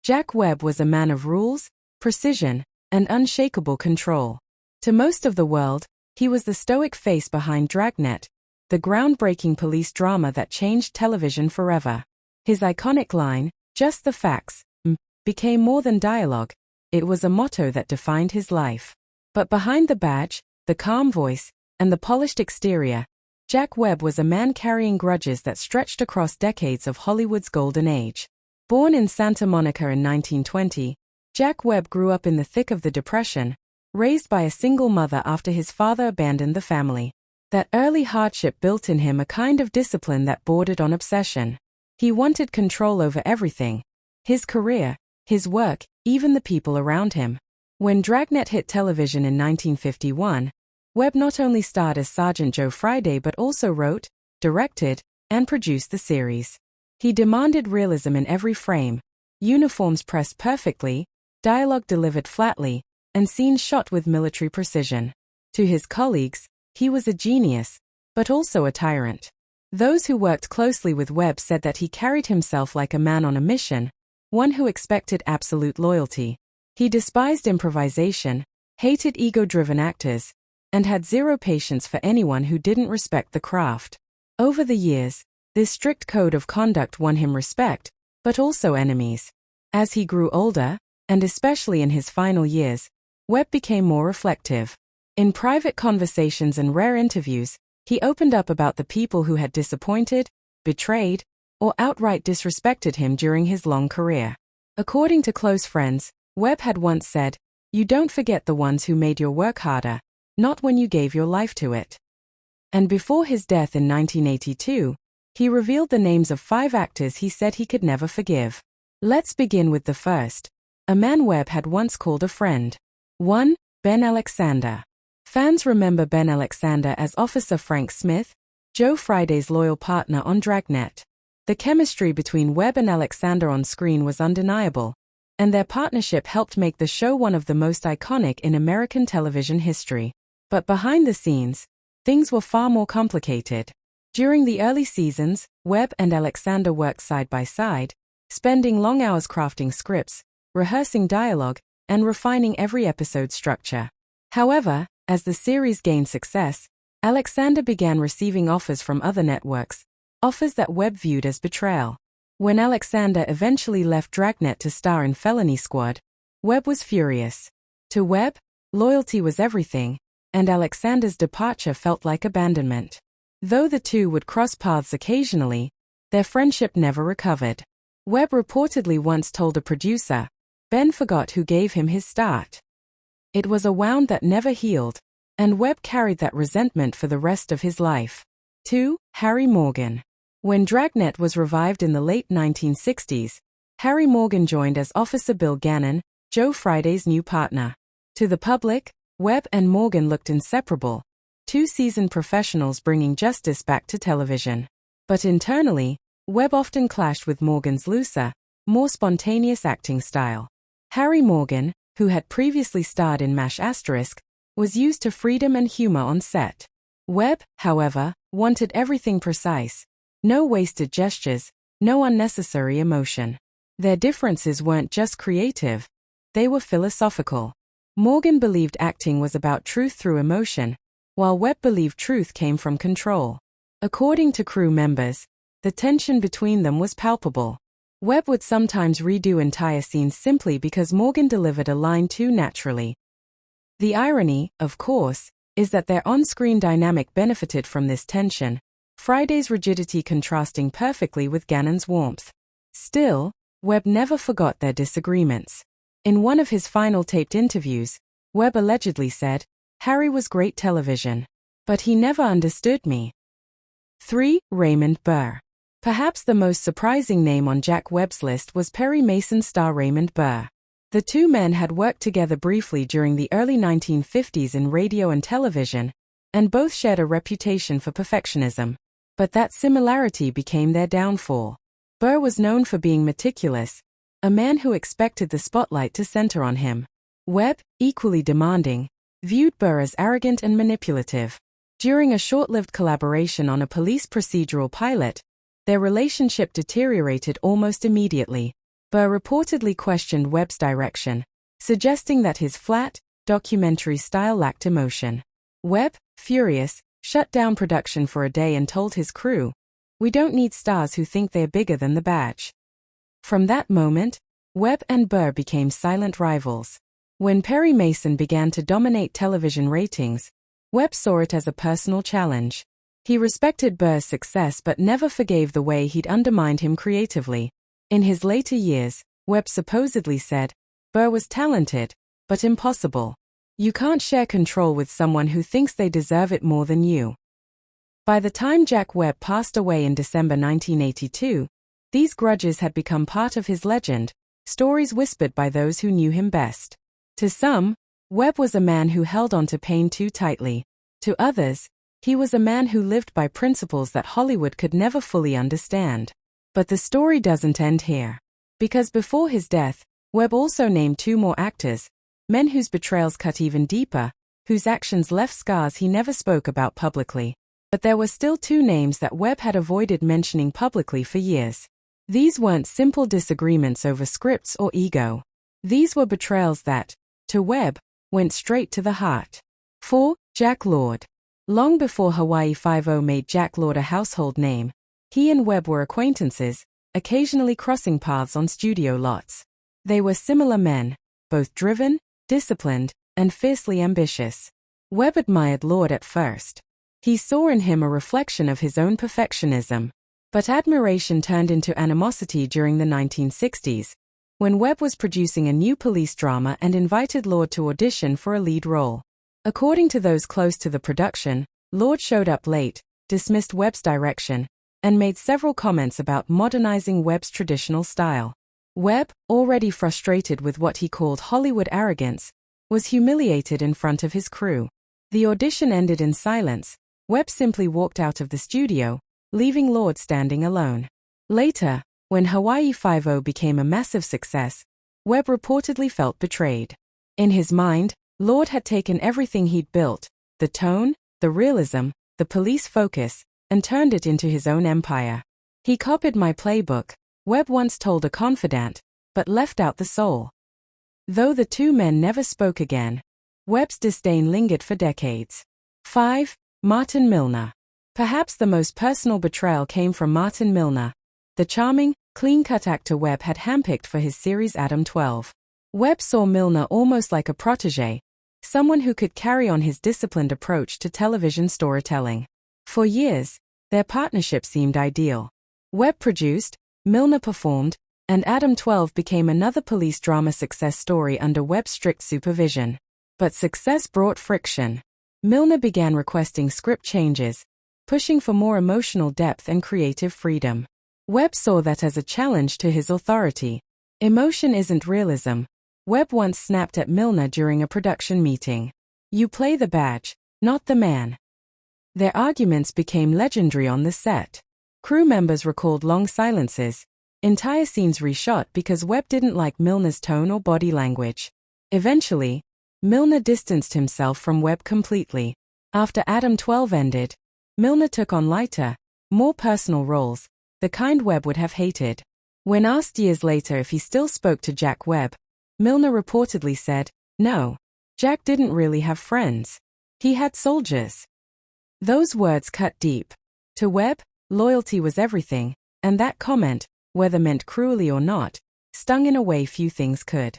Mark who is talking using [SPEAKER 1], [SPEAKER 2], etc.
[SPEAKER 1] Jack Webb was a man of rules, precision, and unshakable control. To most of the world, he was the stoic face behind Dragnet, the groundbreaking police drama that changed television forever. His iconic line, "Just the facts," became more than dialogue. It was a motto that defined his life. But behind the badge, the calm voice, and the polished exterior, Jack Webb was a man carrying grudges that stretched across decades of Hollywood's golden age. Born in Santa Monica in 1920, Jack Webb grew up in the thick of the Depression, raised by a single mother after his father abandoned the family. That early hardship built in him a kind of discipline that bordered on obsession. He wanted control over everything: his career, his work, even the people around him. When Dragnet hit television in 1951, Webb not only starred as Sergeant Joe Friday but also wrote, directed, and produced the series. He demanded realism in every frame: uniforms pressed perfectly, dialogue delivered flatly, and scenes shot with military precision. To his colleagues, he was a genius, but also a tyrant. Those who worked closely with Webb said that he carried himself like a man on a mission, one who expected absolute loyalty. He despised improvisation, hated ego-driven actors, and had zero patience for anyone who didn't respect the craft. Over the years, this strict code of conduct won him respect, but also enemies. As he grew older, and especially in his final years, Webb became more reflective. In private conversations and rare interviews, he opened up about the people who had disappointed, betrayed, or outright disrespected him during his long career. According to close friends, Webb had once said, "You don't forget the ones who made your work harder, not when you gave your life to it." And before his death in 1982, he revealed the names of 5 actors he said he could never forgive. Let's begin with the first, a man Webb had once called a friend. 1. Ben Alexander. Fans remember Ben Alexander as Officer Frank Smith, Joe Friday's loyal partner on Dragnet. The chemistry between Webb and Alexander on screen was undeniable, and their partnership helped make the show one of the most iconic in American television history. But behind the scenes, things were far more complicated. During the early seasons, Webb and Alexander worked side by side, spending long hours crafting scripts, rehearsing dialogue, and refining every episode's structure. However, as the series gained success, Alexander began receiving offers from other networks, offers that Webb viewed as betrayal. When Alexander eventually left Dragnet to star in Felony Squad, Webb was furious. To Webb, loyalty was everything, and Alexander's departure felt like abandonment. Though the two would cross paths occasionally, their friendship never recovered. Webb reportedly once told a producer, "Ben forgot who gave him his start." It was a wound that never healed, and Webb carried that resentment for the rest of his life. 2. Harry Morgan. When Dragnet was revived in the late 1960s, Harry Morgan joined as Officer Bill Gannon, Joe Friday's new partner. To the public, Webb and Morgan looked inseparable, 2 seasoned professionals bringing justice back to television. But internally, Webb often clashed with Morgan's looser, more spontaneous acting style. Harry Morgan, who had previously starred in MASH*, was used to freedom and humor on set. Webb, however, wanted everything precise. No wasted gestures, no unnecessary emotion. Their differences weren't just creative, they were philosophical. Morgan believed acting was about truth through emotion, while Webb believed truth came from control. According to crew members, the tension between them was palpable. Webb would sometimes redo entire scenes simply because Morgan delivered a line too naturally. The irony, of course, is that their on-screen dynamic benefited from this tension, Friday's rigidity contrasting perfectly with Gannon's warmth. Still, Webb never forgot their disagreements. In one of his final taped interviews, Webb allegedly said, "Harry was great television, but he never understood me." 3. Raymond Burr. Perhaps the most surprising name on Jack Webb's list was Perry Mason star Raymond Burr. The two men had worked together briefly during the early 1950s in radio and television, and both shared a reputation for perfectionism. But that similarity became their downfall. Burr was known for being meticulous, a man who expected the spotlight to center on him. Webb, equally demanding, viewed Burr as arrogant and manipulative. During a short-lived collaboration on a police procedural pilot, their relationship deteriorated almost immediately. Burr reportedly questioned Webb's direction, suggesting that his flat, documentary style lacked emotion. Webb, furious, shut down production for a day and told his crew, "We don't need stars who think they're bigger than the badge." From that moment, Webb and Burr became silent rivals. When Perry Mason began to dominate television ratings, Webb saw it as a personal challenge. He respected Burr's success but never forgave the way he'd undermined him creatively. In his later years, Webb supposedly said, "Burr was talented, but impossible. You can't share control with someone who thinks they deserve it more than you." By the time Jack Webb passed away in December 1982, these grudges had become part of his legend, stories whispered by those who knew him best. To some, Webb was a man who held on to pain too tightly. To others, he was a man who lived by principles that Hollywood could never fully understand. But the story doesn't end here. Because before his death, Webb also named 2 more actors, men whose betrayals cut even deeper, whose actions left scars he never spoke about publicly. But there were still 2 names that Webb had avoided mentioning publicly for years. These weren't simple disagreements over scripts or ego. These were betrayals that, to Webb, went straight to the heart. 4. Jack Lord. Long before Hawaii Five-0 made Jack Lord a household name, he and Webb were acquaintances, occasionally crossing paths on studio lots. They were similar men, both driven, disciplined, and fiercely ambitious. Webb admired Lord at first. He saw in him a reflection of his own perfectionism. But admiration turned into animosity during the 1960s, when Webb was producing a new police drama and invited Lord to audition for a lead role. According to those close to the production, Lord showed up late, dismissed Webb's direction, and made several comments about modernizing Webb's traditional style. Webb, already frustrated with what he called Hollywood arrogance, was humiliated in front of his crew. The audition ended in silence. Webb simply walked out of the studio, leaving Lord standing alone. Later, when Hawaii Five-0 became a massive success, Webb reportedly felt betrayed. In his mind, Lord had taken everything he'd built, the tone, the realism, the police focus, and turned it into his own empire. "He copied my playbook," Webb once told a confidant, but left out the soul. Though the 2 men never spoke again, Webb's disdain lingered for decades. 5. Martin Milner. Perhaps the most personal betrayal came from Martin Milner, the charming, clean-cut actor Webb had handpicked for his series Adam 12. Webb saw Milner almost like a protégé, someone who could carry on his disciplined approach to television storytelling. For years, their partnership seemed ideal. Webb produced, Milner performed, and Adam 12 became another police drama success story under Webb's strict supervision. But success brought friction. Milner began requesting script changes, pushing for more emotional depth and creative freedom. Webb saw that as a challenge to his authority. "Emotion isn't realism," Webb once snapped at Milner during a production meeting. "You play the badge, not the man." Their arguments became legendary on the set. Crew members recalled long silences, entire scenes reshot because Webb didn't like Milner's tone or body language. Eventually, Milner distanced himself from Webb completely. After Adam 12 ended, Milner took on lighter, more personal roles, the kind Webb would have hated. When asked years later if he still spoke to Jack Webb, Milner reportedly said, "No, Jack didn't really have friends. He had soldiers." Those words cut deep. To Webb, loyalty was everything, and that comment, whether meant cruelly or not, stung in a way few things could.